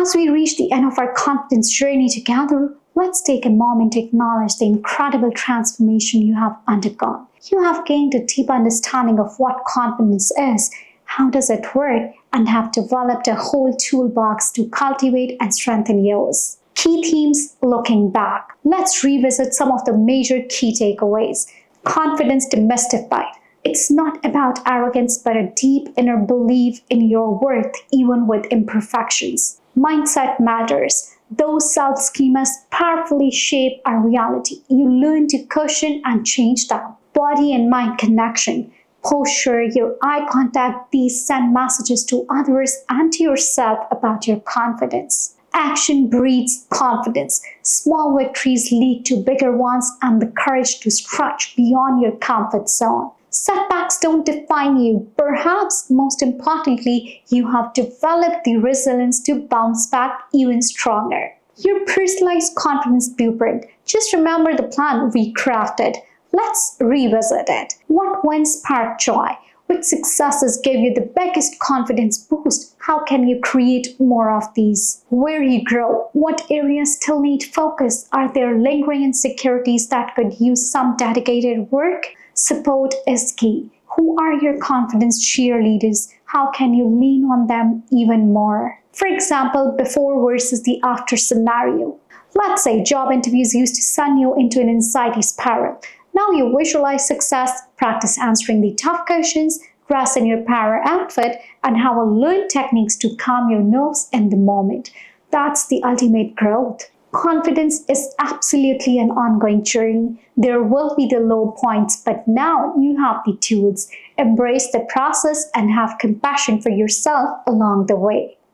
As we reach the end of our confidence journey together, let's take a moment to acknowledge the incredible transformation you have undergone. You have gained a deep understanding of what confidence is, how does it work, and have developed a whole toolbox to cultivate and strengthen yours. Key themes looking back. Let's revisit some of the major key takeaways. Confidence demystified. It's not about arrogance, but a deep inner belief in your worth, even with imperfections. Mindset matters. Those self-schemas powerfully shape our reality. You learn to cushion and change them. Body and mind connection. Posture, your eye contact, these send messages to others and to yourself about your confidence. Action breeds confidence. Small victories lead to bigger ones and the courage to stretch beyond your comfort zone. Setbacks don't define you. Perhaps most importantly, you have developed the resilience to bounce back even stronger. Your personalized confidence blueprint. Just remember the plan we crafted. Let's revisit it. What wins spark joy? Which successes gave you the biggest confidence boost? How can you create more of these? Where you grow? What areas still need focus? Are there lingering insecurities that could use some dedicated work? Support is key. Who are your confidence cheerleaders? How can you lean on them even more? For example, before versus the after scenario. Let's say job interviews used to send you into an anxiety spiral. Now you visualize success, practice answering the tough questions, dress in your power outfit, and have learned techniques to calm your nerves in the moment. That's the ultimate growth. Confidence is absolutely an ongoing journey. There will be the low points, but now you have the tools. Embrace the process and have compassion for yourself along the way.